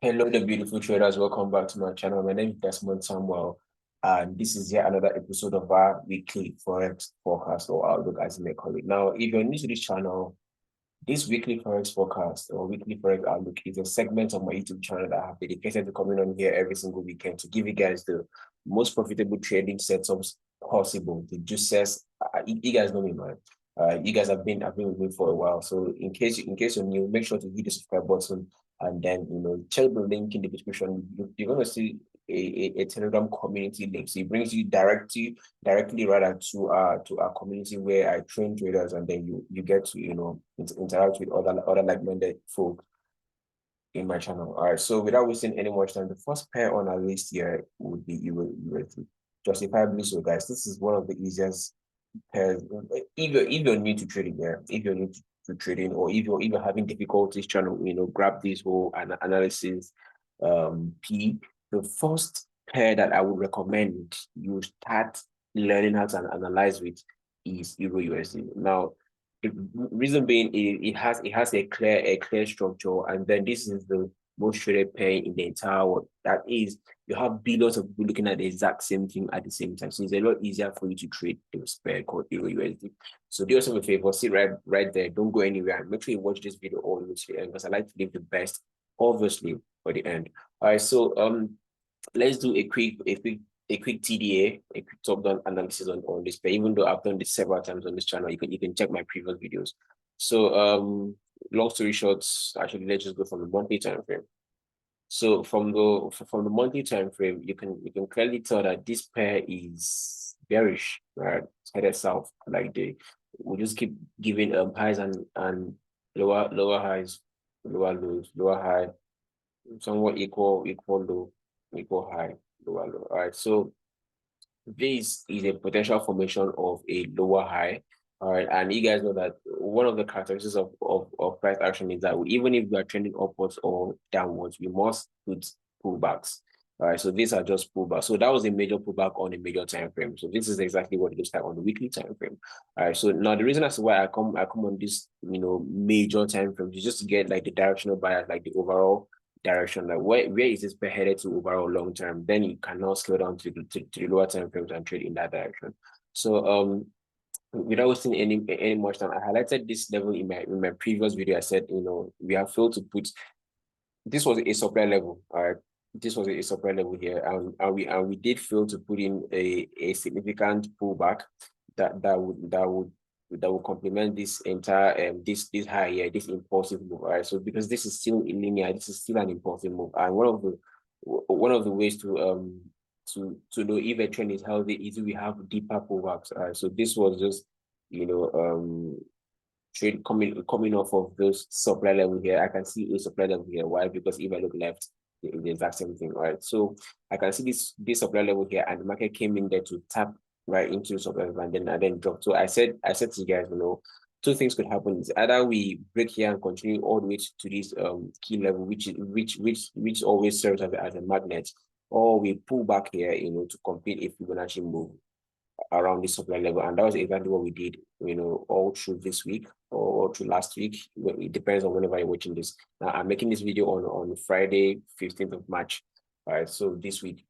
Hello, the beautiful traders. Welcome back to my channel. My name is Desmond Samuel, and this is yet another episode of our weekly forex forecast, or outlook, as you may call it. Now, if you're new to this channel, this weekly forex forecast or weekly forex outlook is a segment of my YouTube channel that I have dedicated to coming on here every single weekend to give you guys the most profitable trading setups possible. The juices, you guys know me, man. You guys have been with me for a while. So in case you're new, make sure to hit the subscribe button and then check the link in the description. You're gonna see a Telegram community link. So it brings you directly rather to our community where I train traders, and then you get to interact with other like-minded folk in my channel. All right, so without wasting any more time, the first pair on our list here would be USD. Justifiably so, guys. This is one of the easiest pairs. If you're new to trading, yeah, if you're new to trading, or if you're having difficulties trying to grab this whole analysis P, the first pair that I would recommend you start learning how to analyze with is EurUsd. Now, the reason being it has a clear structure, and then this is the most traded pair in the entire world. That is, you have billions of people looking at the exact same thing at the same time. So it's a lot easier for you to trade this pair called EurUsd. So do yourself a favor, sit right there, don't go anywhere, and make sure you watch this video all the way to the end, because I like to leave the best, obviously, for the end. All right, so let's do a quick TDA, a quick top-down analysis on this pair. Even though I've done this several times on this channel, you can check my previous videos. So long story short, actually let's just go from the monthly time frame. So from the monthly time frame, you can clearly tell that this pair is bearish, right? It's headed south. We'll just keep giving highs and lower highs, lower lows, lower high, somewhat equal low, equal high, lower low. All right, so this is a potential formation of a lower high. All right, and you guys know that one of the characteristics of price action is that even if we are trending upwards or downwards, we must put pullbacks. All right, so these are just pullbacks. So that was a major pullback on a major time frame. So this is exactly what it looks like on the weekly time frame. All right, so now the reason as to why I come on this major time frame is just to get like the directional bias, like the overall direction, like where is this pair headed to overall long term. Then you can now slow down to the lower time frames and trade in that direction. So without wasting any much time, I highlighted this level in my previous video. I said, we have failed to put, this was a supply level. All right, this was a supply level here, and we did fail to put in a significant pullback that would complement this entire this high here, this impulsive move. All right, so because this is still linear, this is still an impulsive move, and one of the ways to know if a trend is healthy is we have deeper pullbacks. All right, so this was just trade coming off of those supply level here. I can see a supply level here. Why? Because if I look left, the exact same thing. All right, so I can see this supply level here, and the market came in there to tap right into the supply level, and then drop. So I said to you guys, two things could happen. Is either we break here and continue all the way to this key level, which always serves as a magnet, or we pull back here, to complete a Fibonacci move around this supply level. And that was exactly what we did, all through this week or through last week. It depends on whenever you're watching this. Now, I'm making this video on Friday, 15th of March. All right, so this week.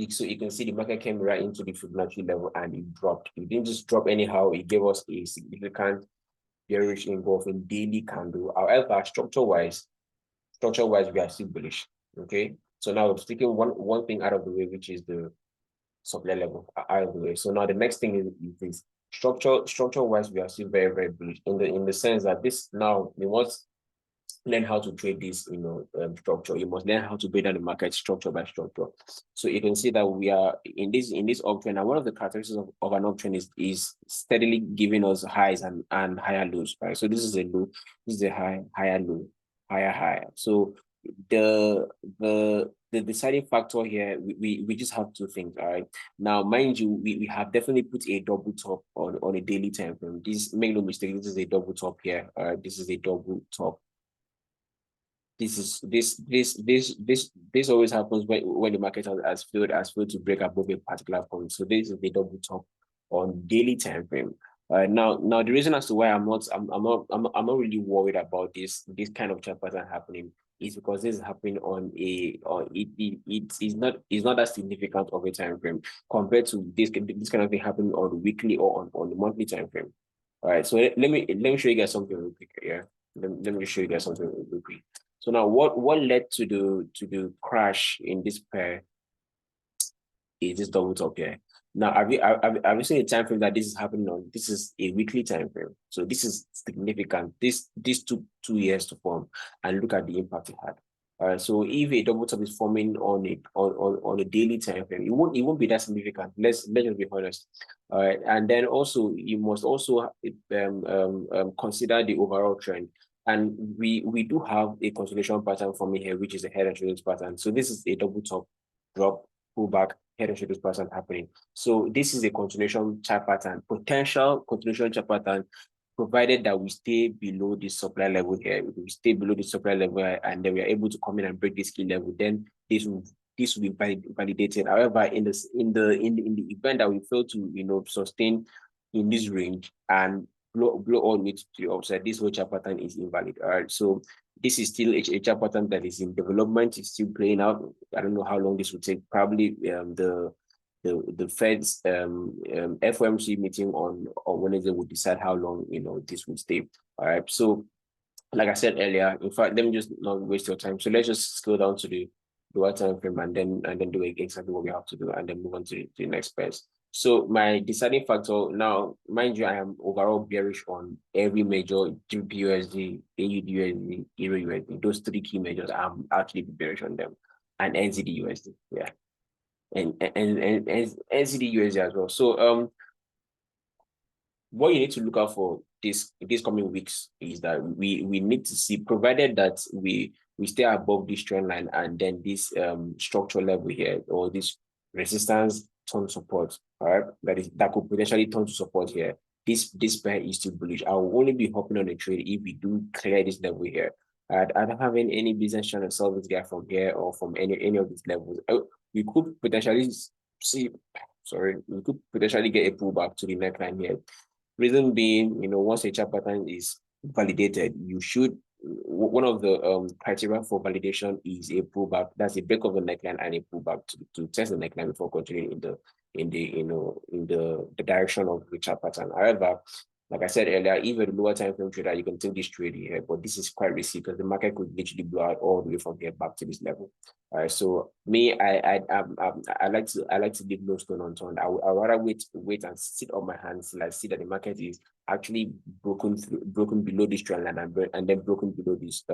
So you can see the market came right into the Fibonacci level and it dropped. It didn't just drop anyhow. It gave us a significant bearish engulfing daily candle. However, structure-wise, we are still bullish. Okay. So now I'm taking one thing out of the way, which is the supply level out of the way. So now the next thing is this structure-wise, we are still very, very bullish in the sense that this now we must learn how to trade this structure. You must learn how to break down the market structure by structure. So you can see that we are in this uptrend, and one of the characteristics of an uptrend is steadily giving us highs and higher lows, right? So this is a low, this is a high, higher low, higher. So the deciding factor here, we just have two things. All right, now mind you, we have definitely put a double top on a daily time frame. This, make no mistake, this is a double top here. All right, this is a double top. This always happens when the market has failed to break above a particular point. So this is the double top on daily time frame. Now the reason as to why I'm not really worried about this kind of chart pattern happening is because this is happening on a, or it's not that significant of a time frame compared to this kind of thing happening on the weekly or on the monthly time frame. All right, so let me show you guys something real quick. Yeah, let me show you guys something real quick. So now what led to the crash in this pair is this double top here. Now, have you seen a time frame that this is happening on? This is a weekly time frame, so this is significant. This took 2 years to form, and look at the impact it had. All right, so if a double top is forming on a daily time frame, it won't be that significant. Let's just be honest. All right, and then also you must also consider the overall trend. And we do have a consolidation pattern forming here, which is a head and shoulders pattern. So this is a double top drop, pullback, head and shoulders pattern happening. So this is a continuation chart pattern, potential continuation chart pattern, provided that we stay below this supply level here. If we stay below the supply level and then we are able to come in and break this key level, then this will be validated. However, in the event that we fail to sustain in this range and blow all the way to the upside, this whole chart pattern is invalid. All right, so this is still a chart pattern that is in development. It's still playing out. I don't know how long this will take. Probably the Fed's FOMC meeting on Wednesday will decide how long this will stay. All right, so like I said earlier, in fact, let me just not waste your time. So let's just scroll down to the lower time frame and then do exactly what we have to do and then move on to the next pairs. So my deciding factor now, mind you, I am overall bearish on every major USD, AUD, EurUsd. Those three key measures, I'm actually bearish on them, and NzdUsd, yeah, and NzdUsd as well. So what you need to look out for these coming weeks is that we need to see, provided that we stay above this trend line and then this structural level here, or this resistance turn support, all right, that could potentially turn to support here. This pair is still bullish. I will only be hopping on a trade if we do clear this level here. I don't have any business trying to sell this guy from here or from any of these levels. We could potentially we could potentially get a pullback to the neckline here. Reason being, once a chart pattern is validated, you should, one of the criteria for validation is a pullback. That's a break of the neckline and a pullback to test the neckline before continuing in the direction of the chart pattern. However, like I said earlier, even a lower time frame trader, you can take this trade here, but this is quite risky because the market could literally blow out all the way from here back to this level. All right, so me, I like to leave no stone unturned. I rather wait and sit on my hands till I see that the market is actually broken below this trend line and then broken below this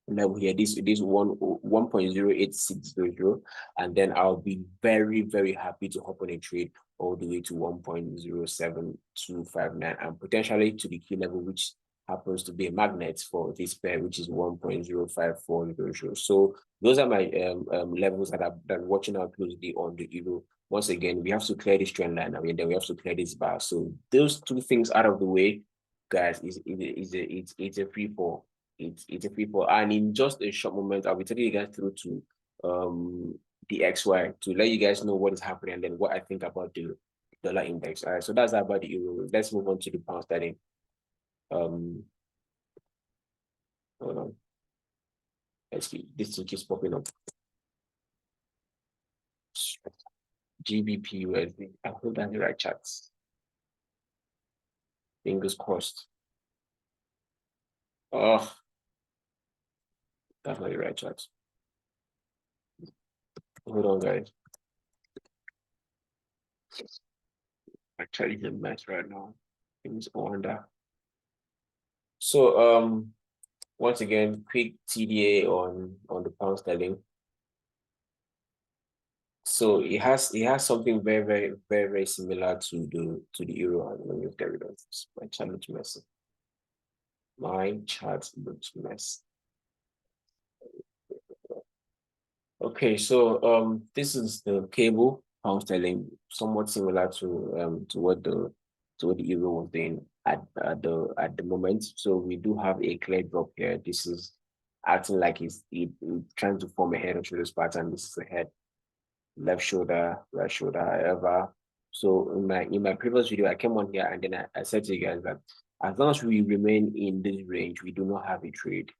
level here, this 1.08600, and then I'll be very, very happy to hop on a trade all the way to 1.07259 and potentially to the key level, which happens to be a magnet for this pair, which is 1.05400. So those are my levels that I'm watching out closely on the euro. Once again, we have to clear this trend line, and then we have to clear this bar. So those two things out of the way, guys, it's a free fall. It's a free fall, and in just a short moment, I'll be taking you guys through to the XY to let you guys know what is happening and then what I think about the dollar index. All right, so that's about the euro. Let's move on to the pound sterling. Hold on. Let's see. This thing keeps popping up. GBP USD. I hope that's the right charts. Fingers crossed. Oh, that's not the right chart. Hold on, guys. Actually, it's a mess right now. Things on that. So once again, quick TDA on the pound sterling. So it has something very, very, very, very similar to the euro. Let me get rid of this. My chart looks messy. My chart looks messy. Okay, so this is the cable pound sterling, somewhat similar to what the euro was doing at the moment. So we do have a clear drop here. This is acting like it's trying to form a head and shoulders pattern. This is a head, left shoulder, right shoulder. However, so in my previous video, I came on here and then I said to you guys that as long as we remain in this range, we do not have a trade.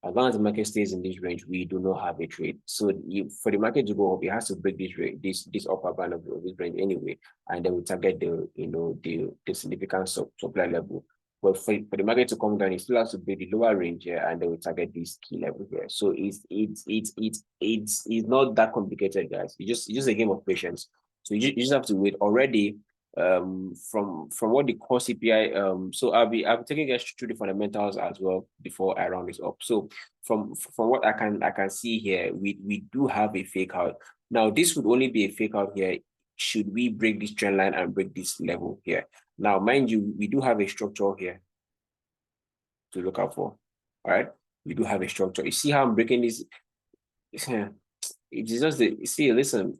As long as the market stays in this range, we do not have a trade. So for the market to go up, it has to break this rate, this upper band of this range anyway, and then we target the the significant supply level. But for the market to come down, it still has to break the lower range here, and then we target this key level here. So it's not that complicated, guys. It's just a game of patience. So you just have to wait. Already from what the core CPI so I'll be taking you guys through the fundamentals as well before I round this up. So from what I can see here, we do have a fake out. Now this would only be a fake out here should we break this trend line and break this level here. Now mind you, we do have a structure here to look out for. All right, we do have a structure. You see how I'm breaking this? It's just listen,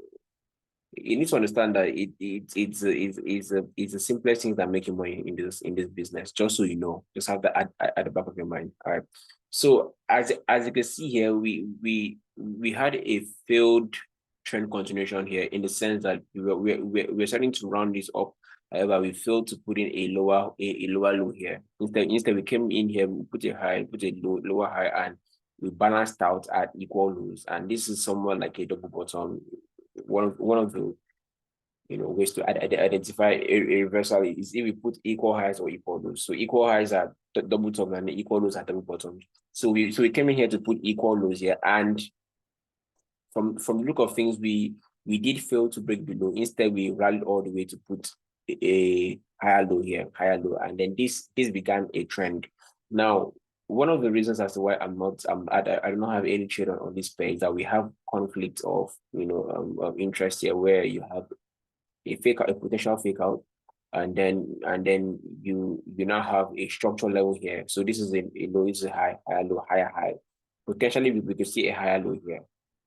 you need to understand that it's the simplest things that make you money in this business. Just so you know, just have that at the back of your mind. All right. So as you can see here, we had a failed trend continuation here in the sense that we're starting to round this up. However, we failed to put in a lower low here. Instead we came in here, we put a high, put a lower high, and we balanced out at equal lows. And this is somewhat like a double bottom. One of the ways to identify a reversal is if we put equal highs or equal lows. So equal highs are double top and equal lows are double bottom. So we came in here to put equal lows here, and from the look of things, we did fail to break below. Instead, we rallied all the way to put a higher low here, and then this began a trend. Now, one of the reasons as to why I do not have any trade on this page that we have conflict of interest here, where you have a potential fake out, and then you now have a structural level here. So this is a low, this is a high, higher low, higher high. Potentially we could see a higher low here,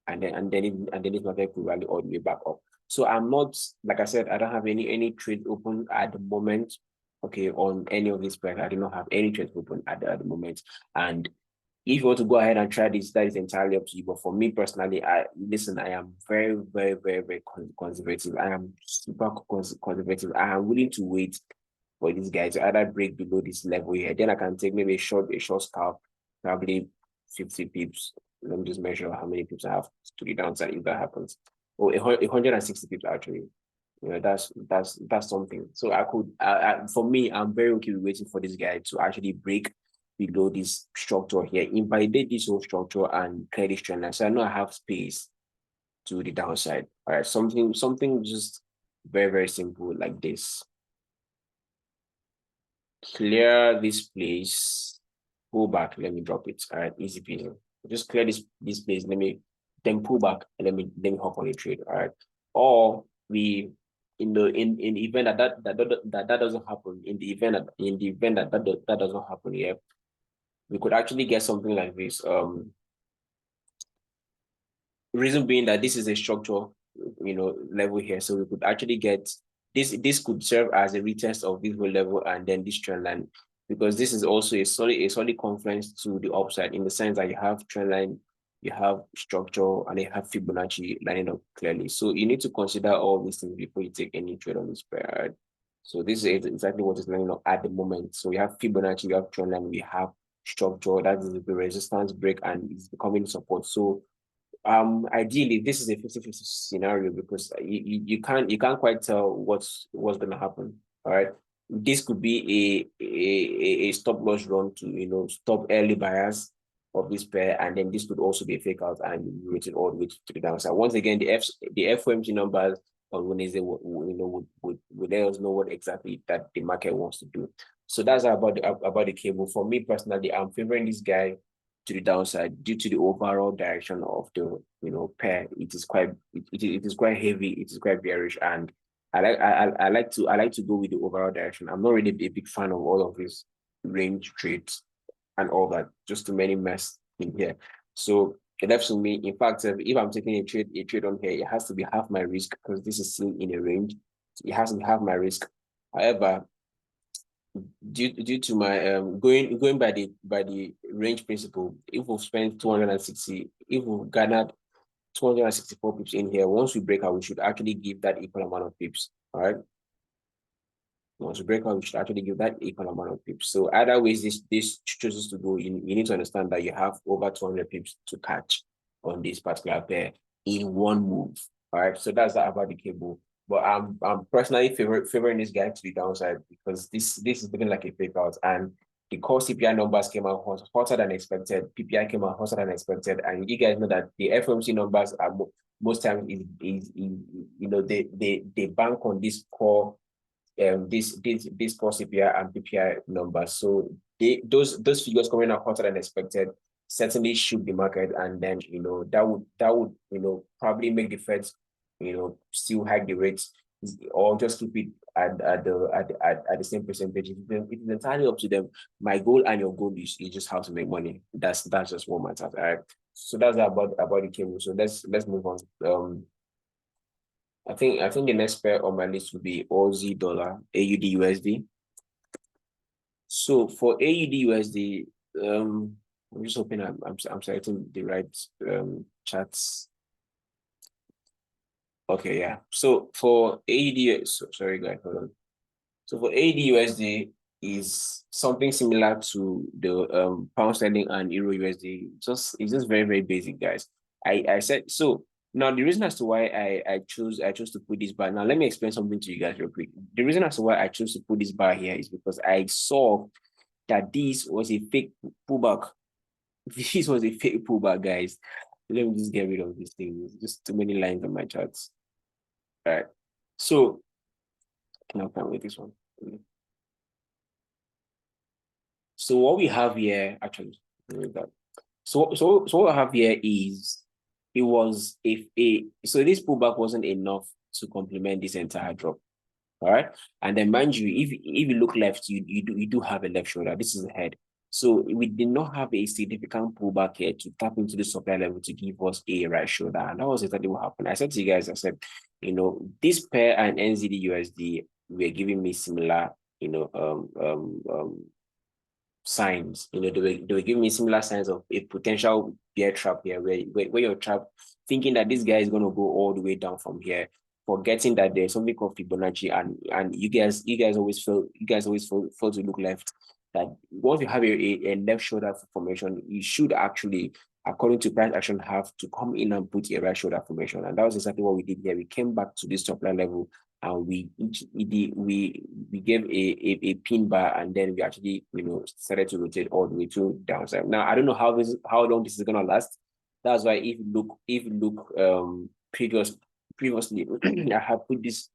and then this market could rally all the way back up. So I'm not, like I said, I don't have any trade open at the moment. Okay, on any of these pairs, I do not have any trades open at the moment. And if you want to go ahead and try this, that is entirely up to you. But for me personally, I am very, very, very, very conservative. I am super conservative. I am willing to wait for this guy to either break below this level here. Then I can take maybe a short scalp, probably 50 pips. Let me just measure how many pips I have to the downside if that happens. Or 160 pips actually. That's something. So I could, for me, I'm very okay with waiting for this guy to actually break below this structure here, invalidate this whole structure and clear this trend line. So I know I have space to the downside. All right, something just very, very simple like this. Clear this place, pull back, let me drop it. All right, easy peasy. Just clear this place, let me then pull back and let me hop on a trade. All right, or we in the event that doesn't happen, in the event that doesn't happen here, we could actually get something like this. Reason being that this is a structure, level here, so we could actually get this. This could serve as a retest of this whole level and then this trend line, because this is also a solid confluence to the upside in the sense that you have trend line, you have structure, and you have Fibonacci lining up clearly. So you need to consider all these things before you take any trade on this pair. Right? So this is exactly what is lining up at the moment. So we have Fibonacci, we have trend line, we have structure, that is the resistance break, and it's becoming support. So ideally this is a 50-50 scenario, because you can't quite tell what's going to happen. All right, this could be a stop loss run to stop early buyers of this pair, and then this could also be a fake out and rated all the way to the downside. Once again, the FOMC numbers on Wednesday would let us know what exactly that the market wants to do. So that's about the cable. For me personally, I'm favoring this guy to the downside due to the overall direction of the pair. It is quite heavy, it is quite bearish, and I like to go with the overall direction. I'm not really a big fan of all of these range trades and all that, just too many mess in here. So it left to me. In fact, if I'm taking a trade on here, it has to be half my risk, because this is still in a range. It has to be half my risk. However, due to my going by the range principle, if we've spent 260, if we've garnered 264 pips in here, once we break out, we should actually give that equal amount of pips. All right. Once you break out, we should actually give that equal amount of pips. So either ways this chooses to go, you need to understand that you have over 200 pips to catch on this particular pair in one move. All right, so that's that about the cable. But I'm personally favoring this guy to the downside because this is looking like a fake out, and the core CPI numbers came out hotter than expected. PPI came out hotter than expected, and you guys know that the FOMC numbers are most times is you know they bank on this core this core CPI and PPI numbers. So those figures coming out hotter than expected certainly shook the market, and then that would probably make the Fed still hike the rates or just keep it at the same percentage. It is entirely up to them. My goal and your goal is just how to make money. That's just what matters. All right. So that's about the cable. So let's move on. I think the next pair on my list would be Aussie dollar, AUD USD. So for AUD USD, I'm just hoping I'm citing the right charts. Okay, yeah. So for AUD, sorry guys, hold on. So for AUD USD is something similar to the pound sterling and euro USD. It's just very, very basic, guys. I said so. Now the reason as to why I chose to put this bar. Now let me explain something to you guys real quick. The reason as to why I chose to put this bar here is because I saw that this was a fake pullback. This was a fake pullback, guys. Let me just get rid of this thing. There's just too many lines on my charts. All right. So now come with this one. So what we have here, actually, so what I have here is so this pullback wasn't enough to complement this entire drop. All right. And then mind you, if you look left, you do have a left shoulder. This is the head. So we did not have a significant pullback here to tap into the supply level to give us a right shoulder. And that was exactly what happened. I said to you guys, I said, this pair and NzdUsd were giving me similar, signs. They were giving me similar signs of a potential bear trap here, where you're trapped, thinking that this guy is going to go all the way down from here, forgetting that there's something called Fibonacci, and you guys always fail to look left. That once you have a left shoulder formation, you should actually, according to price action, have to come in and put a right shoulder formation. And that was exactly what we did here. We came back to this top line level and we gave a pin bar, and then we actually started to rotate all the way to downside. Now I don't know how long this is gonna last. That's why if you look previously I have put this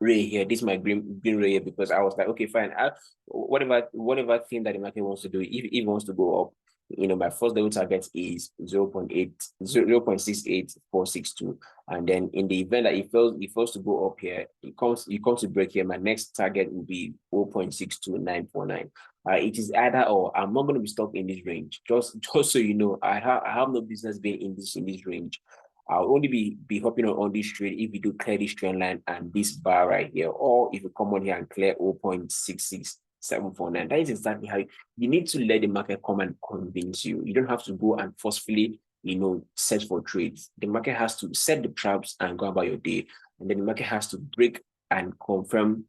ray here. This is my green ray here because I was like, okay, fine. Whatever thing that the market wants to do, if it wants to go up, my first level target is 0.68462. And then in the event that it fails to go up here, it comes to break here. My next target will be 0.62949. It is either or. I'm not going to be stuck in this range. Just so you know, I have no business being in this range. I'll only be hopping on this trade if you do clear this trend line and this bar right here, or if you come on here and clear 0.66749. That is exactly how you need to let the market come and convince you. You don't have to go and forcefully, search for trades. The market has to set the traps and go about your day, and then the market has to break and confirm,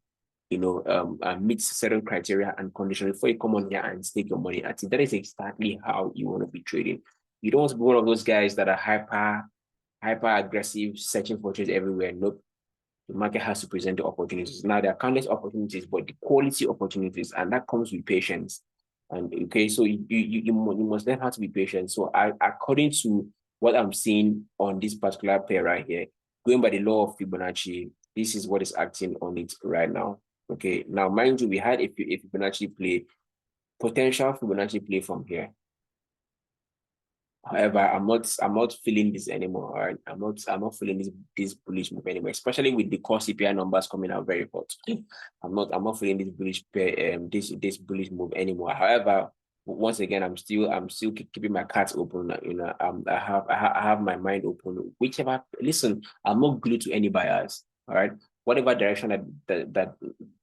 meet certain criteria and conditions before you come on here and stake your money. I think that is exactly how you want to be trading. You don't want to be one of those guys that are hyper aggressive, searching for trades everywhere. Nope. The market has to present the opportunities. Now there are countless opportunities, but the quality opportunities, and that comes with patience. And okay, so you must learn how to be patient. So according to what I'm seeing on this particular pair right here, going by the law of Fibonacci, this is what is acting on it right now. Okay, now mind you, we had a Fibonacci play, potential Fibonacci play from here. However, I'm not feeling this anymore. All right, I'm not feeling this bullish move anymore, especially with the core CPI numbers coming out very hot. I'm not feeling this bullish this bullish move anymore. However, once again, I'm still keeping my cards open. I have my mind open. Whichever, listen, I'm not glued to any buyers. All right, whatever direction that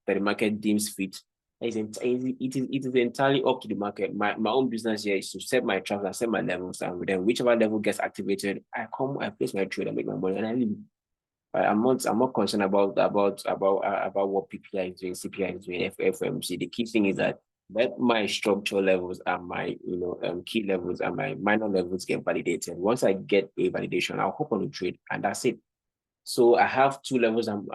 the market deems fit. It is entirely up to the market. My own business here is to set my traps and set my levels, and then whichever level gets activated, I place my trade and make my money and I leave. I'm not concerned about what PPI is doing, CPI is doing, FOMC. The key thing is that let my structural levels and my key levels and my minor levels get validated. Once I get a validation, I'll hop on the trade, and that's it. So I have two levels I'm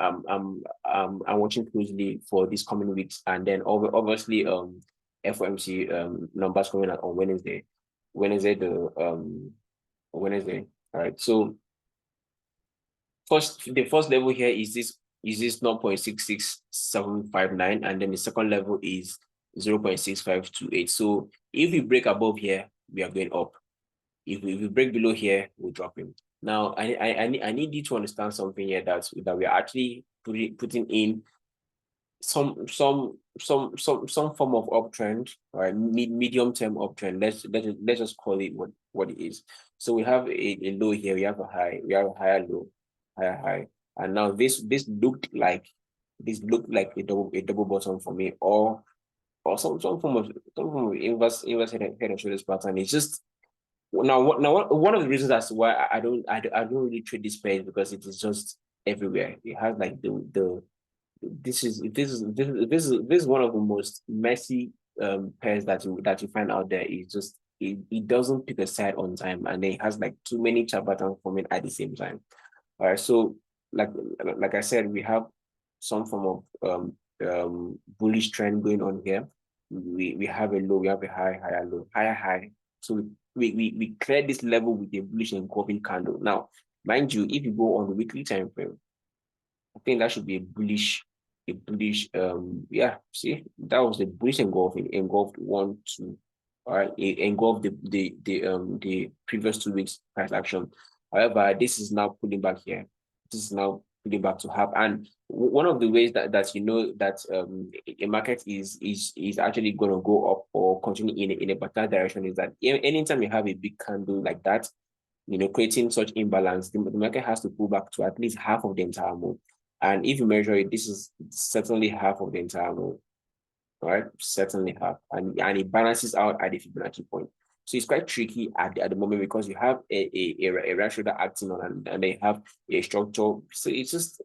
watching closely for these coming weeks, and then obviously FOMC numbers coming out on Wednesday. Wednesday. All right. So the first level here is this 0.66759, and then the second level is 0.6528. So if we break above here, we are going up. If we break below here, we're dropping. Now, I need you to understand something here that we're actually putting in some form of uptrend, right? Medium term uptrend. Let's just call it what it is. So we have a low here, we have a high, we have a higher low, higher high, and now this looked like a double bottom for me, or some form of inverse head and shoulders pattern. It's just one of the reasons as to why I don't really trade this pair is because it is just everywhere. It has like this is one of the most messy pairs that you find out there. It's just it doesn't pick a side on time, and it has like too many chart patterns forming at the same time. All right, so like I said, we have some form of bullish trend going on here. We have a low, we have a high, higher low, higher high. So we clear this level with a bullish engulfing candle. Now, mind you, if you go on the weekly time frame, I think that should be a bullish, yeah, see, that was the bullish engulfed 1, 2. All right, it engulfed the previous 2 weeks price action. However, this is now pulling back here. This is now pulling back to half. And one of the ways that you know that a market is actually going to go up or continue in a better direction is that anytime you have a big candle like that, creating such imbalance, the market has to pull back to at least half of the entire move. And if you measure it, this is certainly half of the entire move. All right, certainly half, and it balances out at the Fibonacci point. So it's quite tricky at the moment because you have a right shoulder acting on, and they have a structure. So it's just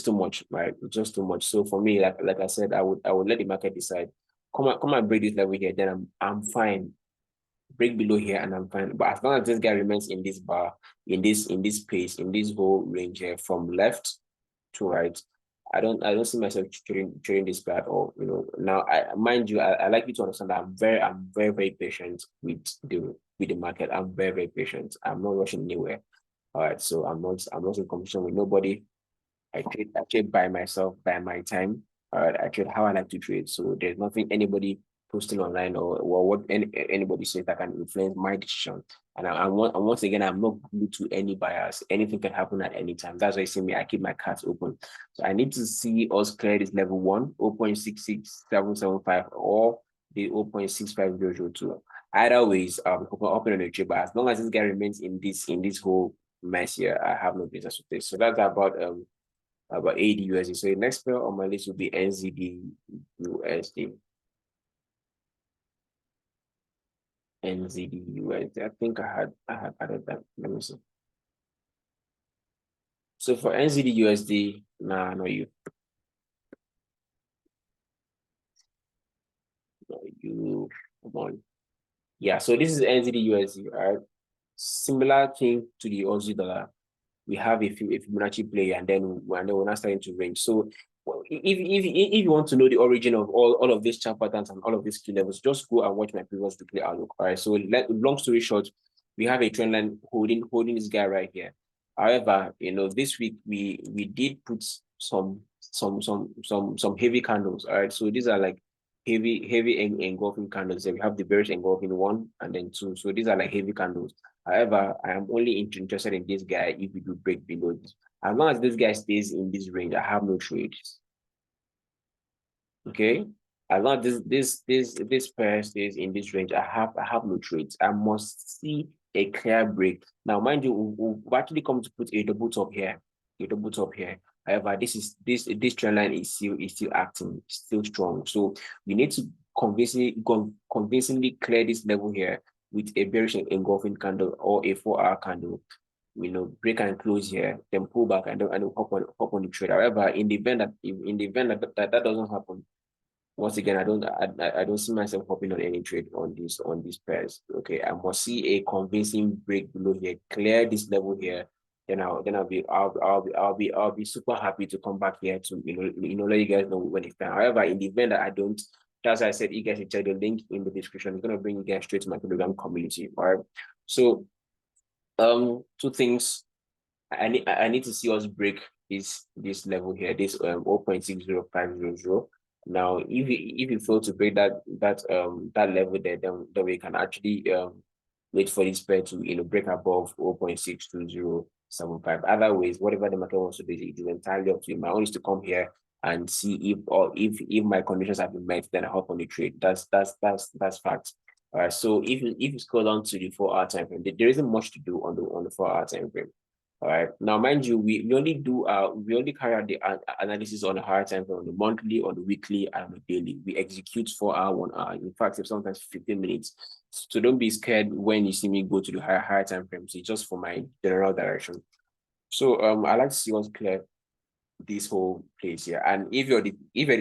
too much, right? Just too much. So for me, like I said, I would let the market decide. Come and break this level here, then I'm fine. Break below here and I'm fine. But as long as this guy remains in this bar, in this space, in this whole range here from left to right, I don't see myself trading this guy at all. Now mind you, I like you to understand that I'm very, very patient with the market. I'm very, very patient. I'm not rushing anywhere. All right, so I'm not in competition with nobody. I trade by myself, by my time. All right, I trade how I like to trade. So there's nothing anybody posting online or what anybody says that can influence my decision. And once again, I'm not glued to any bias. Anything can happen at any time. That's why you see me, I keep my cards open. So I need to see us clear this level 1, 0.66775, or the 0.65002. Either ways, open on the trade, but as long as this guy remains in this whole mess here, I have no business with this. So that's about AUSD. So the next pair on my list will be NzdUSD. NzdUSD. I think I had added that. Let me see. So for NzdUSD, nah, no you. No, you, come on. Yeah, so this is NzdUSD, all right? Similar thing to the Aussie dollar. We have a Fibonacci play, and then we're not starting to range. So if you want to know the origin of all of these chart patterns and all of these key levels, just go and watch my previous weekly outlook. All right. So long story short, we have a trend line holding this guy right here. However, this week we did put some heavy candles. All right. So these are like heavy engulfing candles. We have the bearish engulfing 1 and then 2. So these are like heavy candles. However, I am only interested in this guy if we do break below this. As long as this guy stays in this range, I have no trades. Okay, as long as this pair stays in this range, I have no trades. I must see a clear break. Now, mind you, we've actually come to put a double top here. However, this trend line is still acting, still strong. So we need to convincingly clear this level here with a bearish engulfing candle or a 4-hour candle. break and close here, then pull back and hop on the trade. However, in the event that doesn't happen, once again, I don't see myself hopping on any trade on these pairs. Okay, I must see a convincing break below here, clear this level here. Then I'll be super happy to come back here to let you guys know when it's time. However, in the event that I don't, as I said, you guys should check the link in the description. It's gonna bring you guys straight to my Telegram community. All right. So two things. I need to see us break this level here, this 0.60500. Now, if you fail to break that level there, then we can actually wait for this pair to break above 0.62075. Other ways, whatever the market wants to do, it is entirely up to you. My own is to come here and see if my conditions have been met, then I hop on the trade. That's fact. All right. So if you scroll down to the 4-hour time frame, there isn't much to do on the 4-hour time frame. All right. Now, mind you, we only carry out the analysis on the higher time frame, on the monthly, on the weekly, and on the daily. We execute 4-hour, 1 hour. In fact, sometimes 15 minutes. So don't be scared when you see me go to the higher time frames. It's just for my general direction. So I like to see us clear this whole place here. And if you're the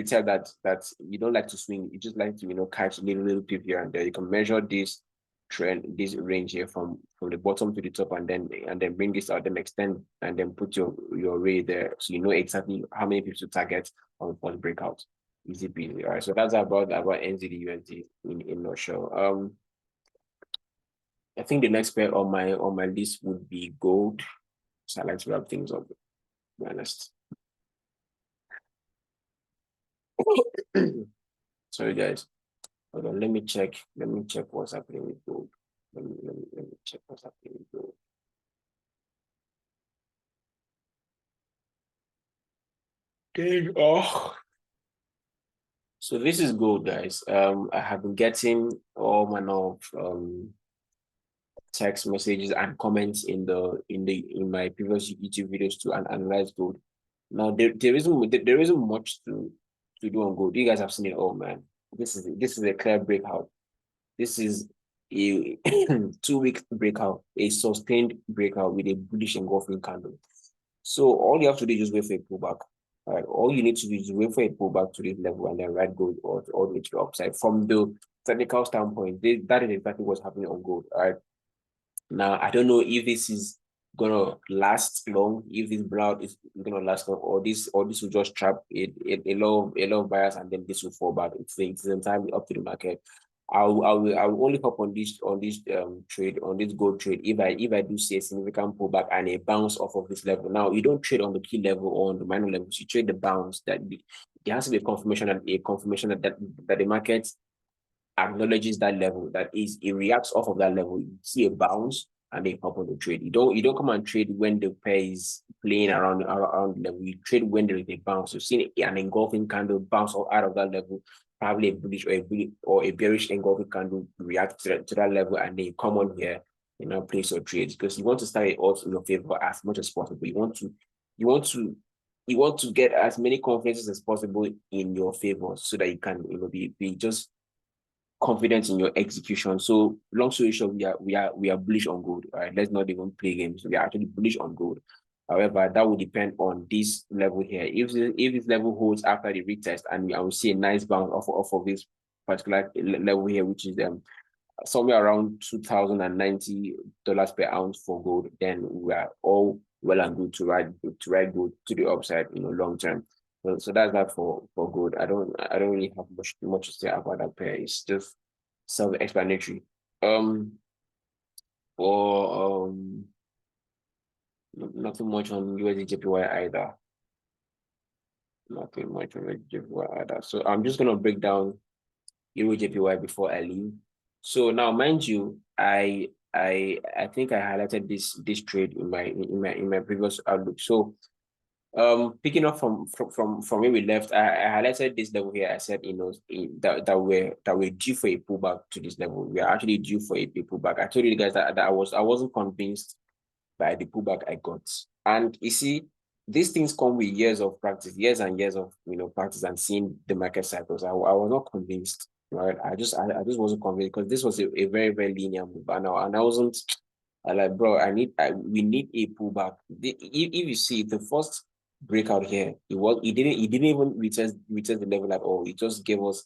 type that you don't like to swing, you just like to catch a little pip here and there, you can measure this trend, this range here from the bottom to the top, and then bring this out, then extend, and then put your array there, so you know exactly how many pips to target on the breakout. Easy peasy. All right, so that's about NzdUsd in nutshell. I think the next pair on my list would be gold. So I like to wrap things up, to be honest. Sorry guys, hold on, let me check what's happening with gold. Let me check what's happening with gold. So this is gold, guys. I have been getting all manner of text messages and comments in my previous YouTube videos to analyze gold. Now there isn't much to do on gold. You guys have seen it all, man. This is a clear breakout. This is a 2-week breakout, a sustained breakout with a bullish engulfing candle. So all you have to do is just wait for a pullback. All right, all you need to do is wait for a pullback to this level and then ride gold all the way to the upside. From the technical standpoint, that is exactly what's happening on gold. All right. Now I don't know if this is gonna last long, if this blowout is gonna last long, or this will just trap a lot of buyers and then this will fall back. It's entirely up to the market. I will only hop on this trade, on this gold trade, if I do see a significant pullback and a bounce off of this level. Now you don't trade on the key level or on the minor levels. You trade the bounce. That there has to be a confirmation that the market acknowledges that level. That is, it reacts off of that level. You see a bounce and they hop on the trade. You don't come and trade when the pair is playing around the level. You trade when there is a bounce. You've seen an engulfing candle bounce out of that level. Probably a bullish or a bearish engulfing candle react to that level, and they come on here, place your trades, because you want to start it also in your favor as much as possible. You want to get as many confidences as possible in your favor, so that you can be just confident in your execution. So long story short, we are bullish on gold. All right, let's not even play games. We are actually bullish on gold. However, that will depend on this level here. If this level holds after the retest, and I will see a nice bounce off of this particular level here, which is somewhere around $2,090 per ounce for gold, then we are all well and good to ride gold to the upside, long term. So that's that for gold. I don't really have much to say about that pair. It's just self-explanatory. Nothing much on UsdJpy either. Nothing much on UsdJpy either. So I'm just gonna break down EurJpy before I leave. So now, mind you, I think I highlighted this trade in my previous outlook. So picking up from where we left, I highlighted this level here. I said, that we're due for a pullback to this level. We are actually due for a pullback. I told you guys that I wasn't convinced by the pullback I got. And you see, these things come with years of practice, years and years of practice and seeing the market cycles. I was not convinced, right? I just wasn't convinced, because this was a very, very linear move, and I wasn't I like, bro, we need a pullback. If you see the first breakout here, it didn't even retest the level at all. It just gave us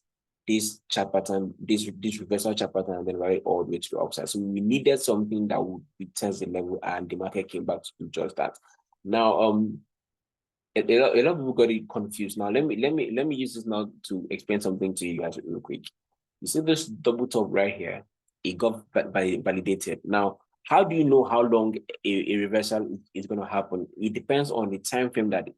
this chart pattern, this reversal chart pattern, and then right all the way to the upside. So we needed something that would retest the level, and the market came back to do just that. Now, a lot of people got it confused. Now, let me use this now to explain something to you guys real quick. You see this double top right here? It got validated. Now, how do you know how long a reversal is going to happen? It depends on the time frame that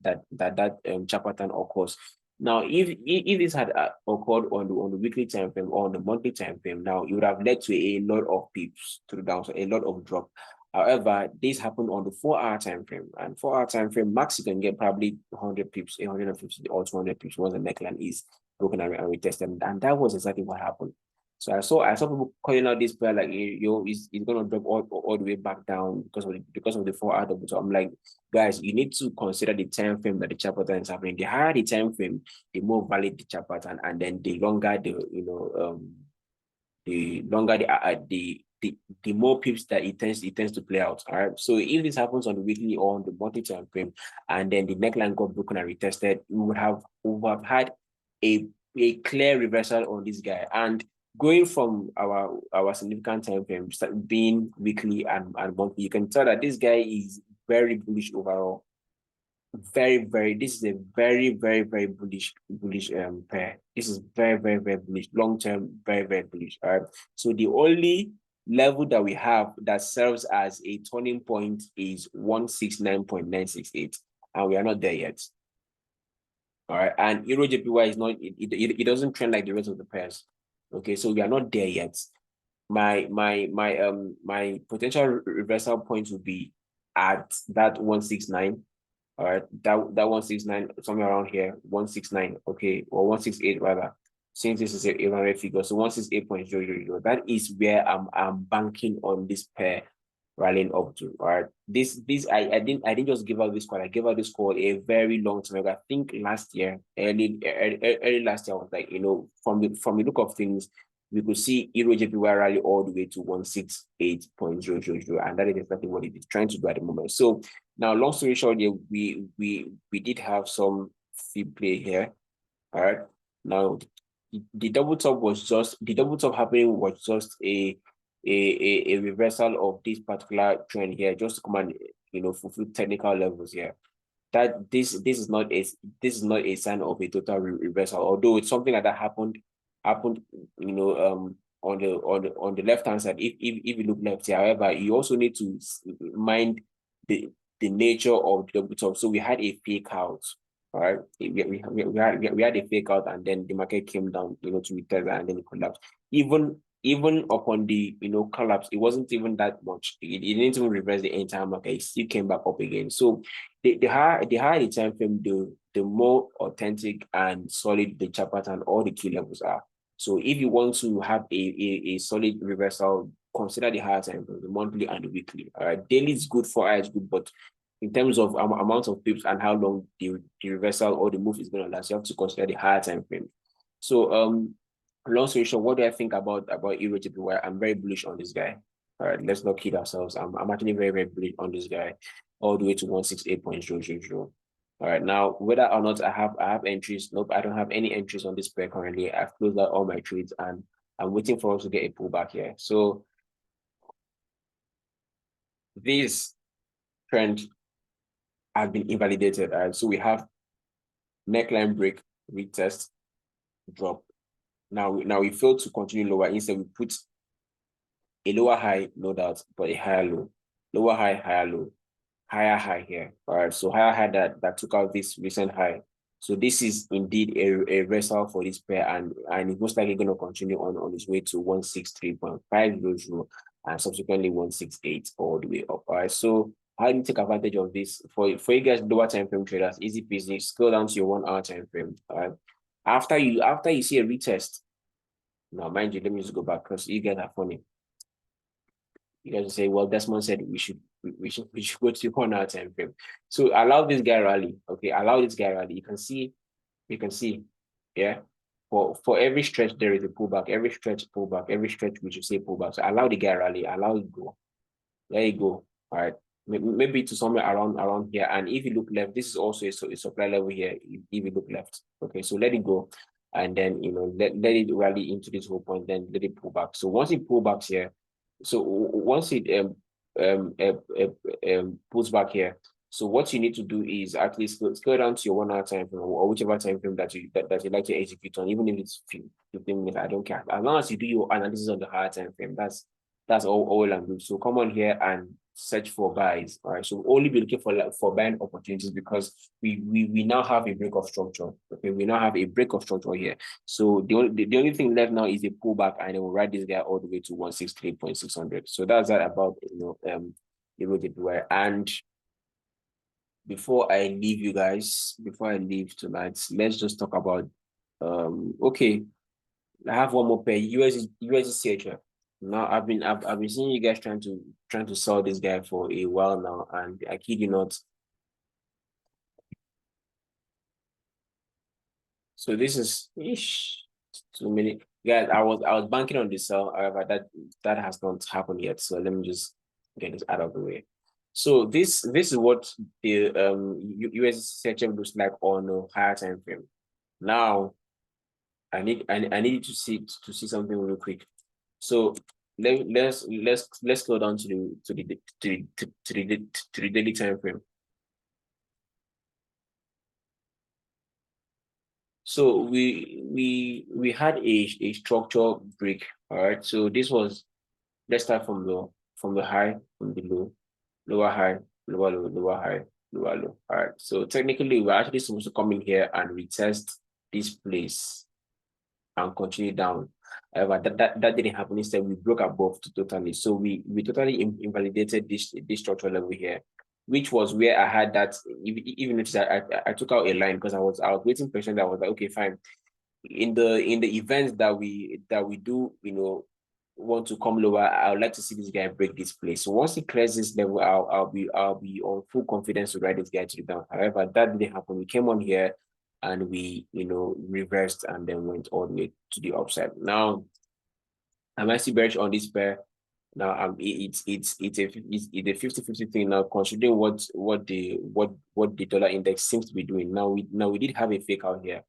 chart pattern occurs. Now, if this had occurred on the weekly time frame or on the monthly time frame, now it would have led to a lot of pips to the downside, a lot of drop. However, this happened on the 4-hour time frame, and 4-hour time frame max you can get probably 100 pips, 150 or 200 pips once the neckline is broken and retested, and that was exactly what happened. So I saw people calling out this pair like, yo, it's gonna drop all the way back down because of the 4-hour double top. I'm like, guys, you need to consider the time frame that the chart pattern is happening. The higher the time frame, the more valid the chart pattern, and then the longer the more pips that it tends to play out. All right. So if this happens on the weekly or on the monthly time frame, and then the neckline got broken and retested, we would have had a clear reversal on this guy. And going from our significant time frame being weekly and monthly, you can tell that this guy is very bullish overall. This is a very bullish pair. This is very bullish, long term, very bullish. All right. So the only level that we have that serves as a turning point is 169.968, and we are not there yet. All right, and EurJpy is not, it doesn't trend like the rest of the pairs. Okay, so we are not there yet. My potential reversal point would be at that 169. All right, that 169, somewhere around here, 169, okay, or 168 rather, since this is a rate figure. So 168.000, that is where I'm banking on this pair rallying up to. All right, I didn't just give out this call. I gave out this call a very long time ago. I think last year, early last year, I was like, from the look of things, we could see EurJpy rally all the way to 168.000, and that is exactly what it is trying to do at the moment. So now, long story short, yeah, we did have some fee play here. All right. Now, the double top happening was just a reversal of this particular trend here, just to come and fulfill technical levels here. That this is not a sign of a total reversal, although it's something like that happened on the left hand side. If you look left here, however, you also need to mind the nature of the double top. So we had a fake out. All right, we had a fake out, and then the market came down, to retest, and then it collapsed. Even upon the collapse, it wasn't even that much. It didn't even reverse the entire market. It still came back up again. So the higher the time frame, the more authentic and solid the chart pattern or the key levels are. So if you want to have a solid reversal, consider the higher time frame, the monthly and the weekly. All right, daily is good, 4 hours good, but in terms of amount of pips and how long the reversal or the move is going to last, you have to consider the higher time frame. So long story short, what do I think about EurJpy? I'm very bullish on this guy. All right, let's not kid ourselves. I'm actually very bullish on this guy, all the way to 168.000. All right, now whether or not I have entries, nope, I don't have any entries on this pair currently. I've closed out all my trades, and I'm waiting for us to get a pullback here. So this trend has been invalidated. All right, so we have neckline break, retest, drop. Now we failed to continue lower. Instead, we put a lower high, no doubt, but a higher low. Lower high, higher low, higher high here. All right, so higher high that took out this recent high. So this is indeed a reversal for this pair, and it's most likely going to continue on its way to 163.500 and subsequently 168 all the way up. All right, so how do you take advantage of this? For you guys, lower time frame traders, easy peasy, scroll down to your 1 hour time frame. All right. After you see a retest, now mind you, let me just go back because you guys are funny. You guys will say, well, Desmond said we should go to 1 hour time frame. So allow this guy rally. Okay, allow this guy rally. You can see, yeah. For every stretch there is a pullback. Every stretch pullback. Every stretch we should say pullback. So allow the guy rally. Allow it go. There you go. All right. Maybe to somewhere around here. And if you look left, this is also a supply level here. If you look left. Okay, so let it go. And then let it rally into this whole point, then let it pull back. So once it pull back here, so once it pulls back here, so what you need to do is actually scale down to your 1 hour time frame or whichever time frame that you like to execute on, even if it's 15 minutes, I don't care. As long as you do your analysis on the higher time frame, that's all and good. So come on here and search for buys. All right. So only be looking for buying opportunities because we now have a break of structure. Okay, we now have a break of structure here. So the only thing left now is a pullback, and it will ride this guy all the way to 163.600. So that's that about EurJpy. And before I leave you guys, before I leave tonight, let's just talk about okay. I have one more pair, UsdChf. Now I've been seeing you guys trying to sell this guy for a while now, and I kid you not. So this is 2 minutes. Guys, I was banking on this sell, however, that has not happened yet. So let me just get this out of the way. So this is what the UsdChf looks like on a higher time frame. Now I need you to see something real quick. So let's go down to the daily time frame. So we had a structure break. All right. So this was, let's start from the high, from the low, lower high, lower low, lower high, lower low. All right. So technically we're actually supposed to come in here and retest this place and continue down. However, that didn't happen. Instead, we broke above totally. So we totally invalidated this structural level here, which was where I had that. Even if I took out a line because I was waiting patiently. I was like, okay, fine. In the events that we do, want to come lower, I would like to see this guy break this place. So once he clears this level, I'll be on full confidence to ride this guy to the down. However, that didn't happen. We came on here and we reversed and then went all the way to the upside. Now am I still bearish on this pair? Now it's a 50-50 thing now, considering what the dollar index seems to be doing. Now we did have a fake out here.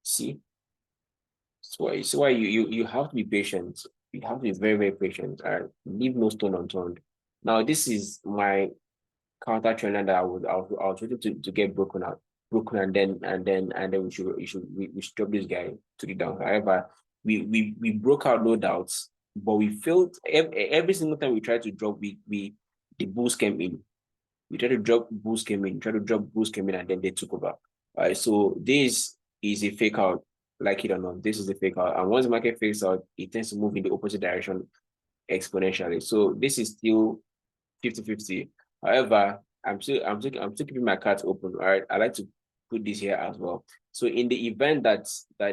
See, so why you have to be patient. You have to be very, very patient. Leave no stone unturned. Now this is my counter trend that I was ready to get broken, and then we should drop this guy to the down. However, we broke out, no doubts, but we failed every single time we tried to drop. The bulls came in. We tried to drop, bulls came in. Tried to drop, bulls came in, and then they took over. All right, so this is a fake out, like it or not. This is a fake out, and once the market fakes out, it tends to move in the opposite direction exponentially. So this is still 50-50. However, I'm still keeping my cards open. All right, I like to put this here as well. So in the event that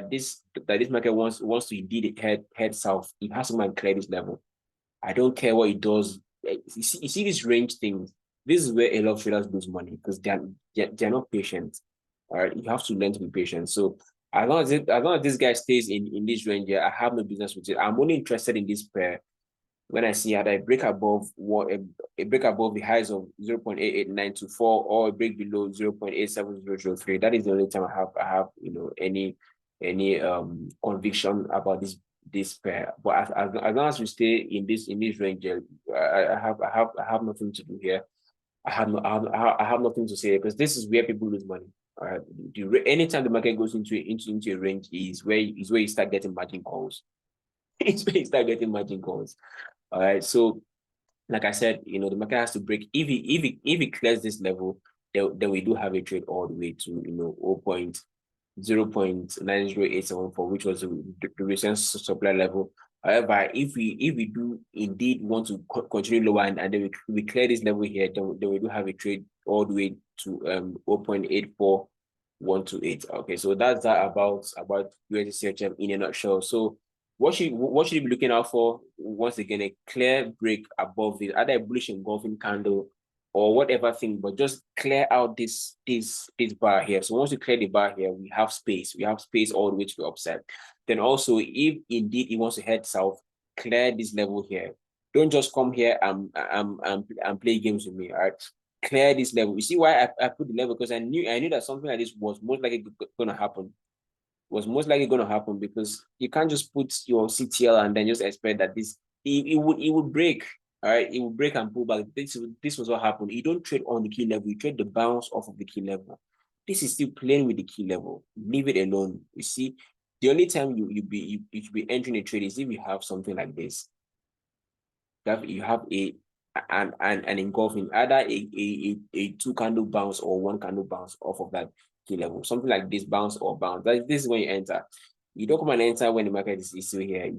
this market wants to indeed head south, it has to clear this level. I don't care what it does. You see this range thing. This is where a lot of traders lose money because they're not patient. All right, you have to learn to be patient. So as long as this guy stays in this range here, I have no business with it. I'm only interested in this pair when I see how they break above a break above the highs of 0.88924 or a break below 0.87003. That is the only time I have any conviction about this pair. But as long as we stay in this range, I have nothing to do here. I have nothing to say because this is where people lose money. All right. Anytime the market goes into a range is where you start getting margin calls. It's where you start getting margin calls. All right. So, like I said, the market has to break. If it clears this level, then we do have a trade all the way to 0.90874, which was the recent supply level. However, if we do indeed want to continue lower and then we clear this level here, then we do have a trade all the way to 0.84128. Okay, so that's that about UsdChf in a nutshell. So what should you be looking out for? Once again, a clear break above it, either a bullish engulfing candle or whatever thing, but just clear out this bar here. So once you clear the bar here, we have space. We have space all the way to the upside. Then also, if indeed it wants to head south, clear this level here. Don't just come here and play games with me. All right, clear this level. You see why I put the level? Because I knew that something like this was most likely going to happen. Was most likely going to happen because you can't just put your CTL and then just expect that it would break. All right, it will break and pull back. This was what happened. You don't trade on the key level, you trade the bounce off of the key level. This is still playing with the key level. Leave it alone. You see, the only time you should be entering a trade is if you have something like this. You have an engulfing, either a 2 candle bounce or 1 candle bounce off of that key level. Something like this, bounce or bounce. This is when you enter. You don't come and enter when the market is still here.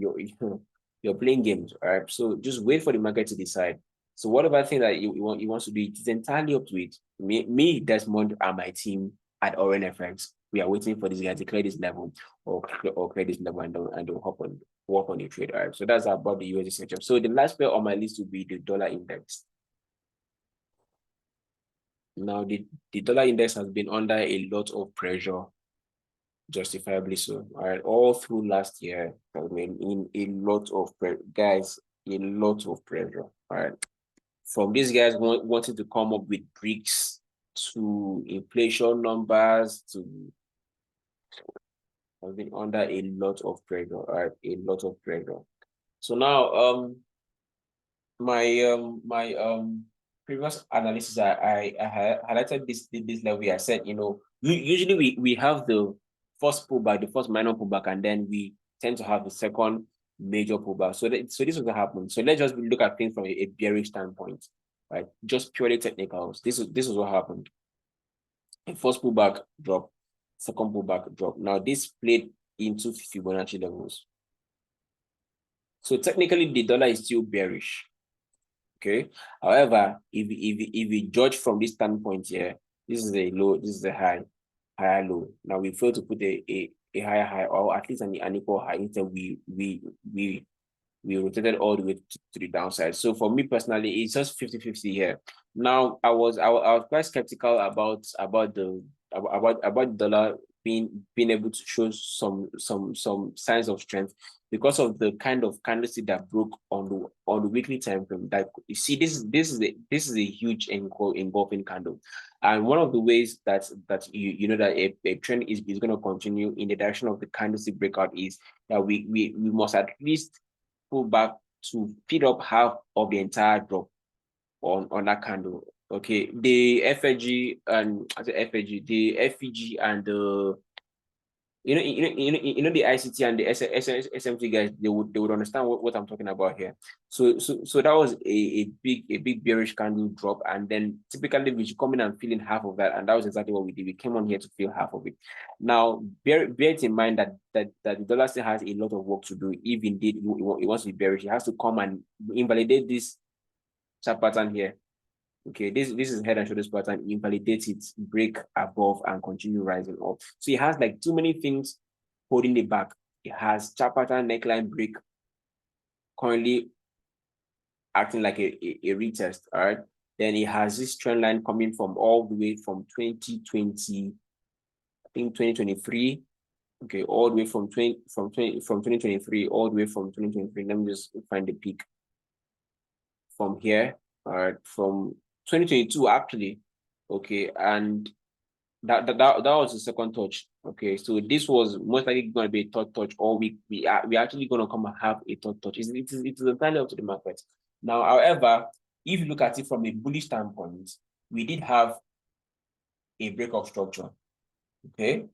You're playing games, all right? So just wait for the market to decide. So whatever thing that you want to do, it is entirely up to it. Me, Desmond, and my team at ORNFX, we are waiting for this guy to clear this level or clear this level and don't work on the trade. All right. So that's about the UsdJpy. So the last pair on my list will be the dollar index. Now the dollar index has been under a lot of pressure, justifiably so. All right, all through last year, I mean, in a lot of guys, a lot of pressure. All right, from these guys wanting to come up with bricks to inflation numbers to have been under a lot of pressure. All right, a lot of pressure. So now, my previous analysis, I highlighted this level. I said, usually we have the first pullback, the first minor pullback, and then we tend to have the second major pullback. So this is what happened. So let's just look at things from a bearish standpoint, right? Just purely technicals. This is what happened. The first pullback drop, second pullback drop. Now this played into Fibonacci levels. So technically the dollar is still bearish. Okay. However, if we judge from this standpoint here, this is a low, this is a higher low. Now we fail to put a higher high, or at least an equal high. Instead, we rotated all the way to the downside. So for me personally, it's just 50-50 here. Now I was quite skeptical about the dollar being able to show some signs of strength because of the kind of candlestick that broke on the weekly time frame. That you see, this is a huge engulfing candle, and one of the ways that you know that a trend is going to continue in the direction of the candlestick breakout is that we must at least pull back to feed up half of the entire drop on that candle. Okay, the FAG and the FEG and the the ICT and the SMT guys, they would understand what I'm talking about here. So that was a big bearish candle drop, and then typically we should come in and fill in half of that, and that was exactly what we did. We came on here to fill half of it. Now bear it in mind that the dollar still has a lot of work to do. If indeed it wants to be bearish, it has to come and invalidate this chart pattern here. Okay, this is head and shoulders pattern. Invalidate it, break above, and continue rising up. So it has like too many things holding it back. It has chart pattern, neckline break, currently acting like a retest. All right. Then it has this trend line coming from all the way from 2020, I think 2023. Okay, all the way from 2023, all the way from 2023. Let me just find the peak from here. All right, from 2022 actually. Okay, and that was the second touch. Okay, so this was most likely going to be a third touch, or we actually going to come and have a third touch. It is entirely up to the market. Now, however, if you look at it from a bullish standpoint, we did have a break of structure. Okay,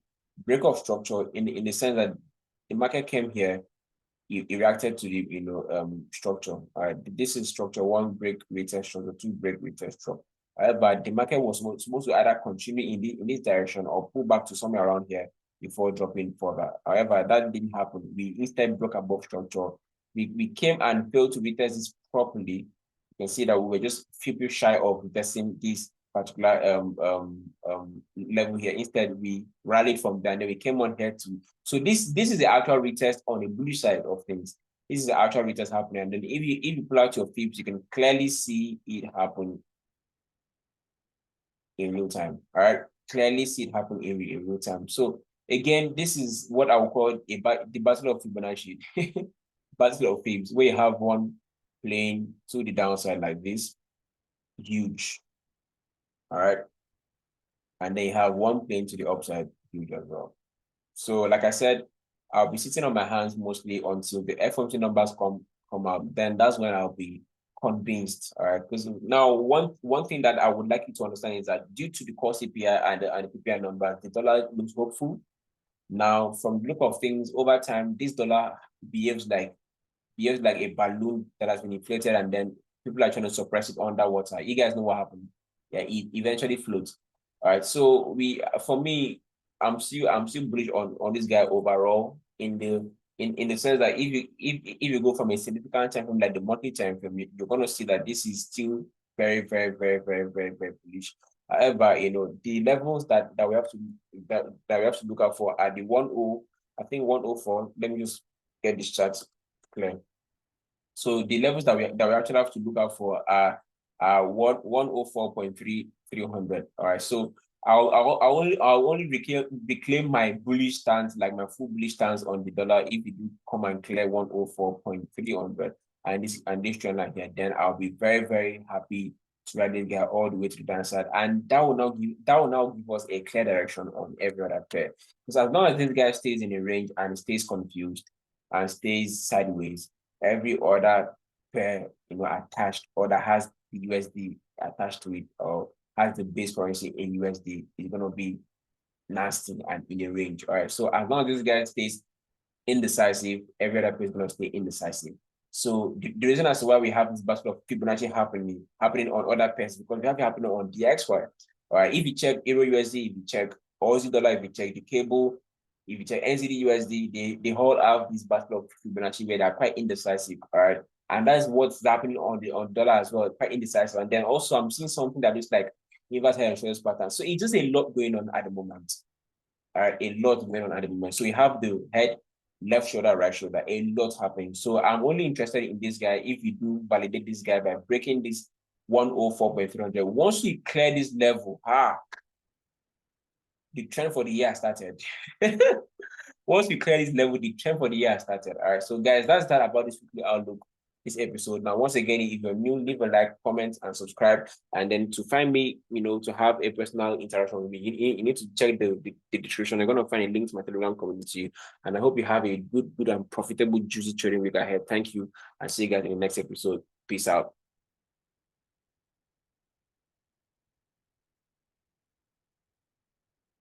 break of structure in the sense that the market came here, it reacted to the structure. All right, this is structure 1 break retest structure, 2 break retest structure. But the market was supposed to either continue in this direction or pull back to somewhere around here before dropping further. However, that didn't happen. We instead broke above structure. We came and failed to retest this properly. You can see that we were just few bit shy of retesting this particular level here. Instead, we rallied from there and then we came on here to. So this is the actual retest on the bullish side of things. This is the actual retest happening. And then if you pull out your fibs, you can clearly see it happen in real time. All right, clearly see it happen in real time. So again, this is what I would call the battle of Fibonacci, battle of fibs, where you have one plane to the downside like this, huge. All right. And they have one plane to the upside, huge as well. So like I said, I'll be sitting on my hands mostly until the FOMC numbers come out. Then that's when I'll be convinced. All right. Because now one thing that I would like you to understand is that due to the core CPI and the PPI numbers, the dollar looks hopeful. Now, from the look of things, over time, this dollar behaves like a balloon that has been inflated, and then people are trying to suppress it underwater. You guys know what happened. Yeah, it eventually floats. All right. So for me, I'm still bullish on this guy overall in the sense that if you go from a significant time frame like the monthly time frame, you're gonna see that this is still very, very, very, very, very, very bullish. However, the levels that we have to look out for are the 10, I think 104. Let me just get this chart clear. So the levels that we actually have to look out for are 104.3300. All right. So I'll only reclaim my bullish stance, like my full bullish stance on the dollar, if we do come and clear 104.300 and this trend line here, then I'll be very, very happy to ride this guy all the way to the downside, and that will now give us a clear direction on every other pair. Because as long as this guy stays in a range and stays confused and stays sideways, every other pair attached or that has the USD attached to it or has the base currency in USD is going to be nasty and in a range. All right. So as long as this guy stays indecisive, every other pair is going to stay indecisive. So the reason as to why we have this basket of Fibonacci happening on other pairs, because we have it happening on DXY. All right. If you check EurUsd, if you check Aussie dollar, if you check the cable, if you check NzdUsd, they all have this basket of Fibonacci where they're quite indecisive. All right. And that's what's happening on dollar as well, quite indecisive. And then also I'm seeing something that looks like inverse head and shoulders pattern. So it's just a lot going on at the moment. All right, a lot going on at the moment. So you have the head, left shoulder, right shoulder, a lot happening. So I'm only interested in this guy if you do validate this guy by breaking this 104.300. Once you clear this level, the trend for the year started. Once we clear this level, the trend for the year started. All right, so guys, that's that about this weekly outlook, this episode. Now, once again, if you're new, leave a like, comment, and subscribe. And then to find me, to have a personal interaction with me, you need to check the description. You're going to find a link to my Telegram community. And I hope you have a good and profitable, juicy trading week ahead. Thank you, and see you guys in the next episode. Peace out.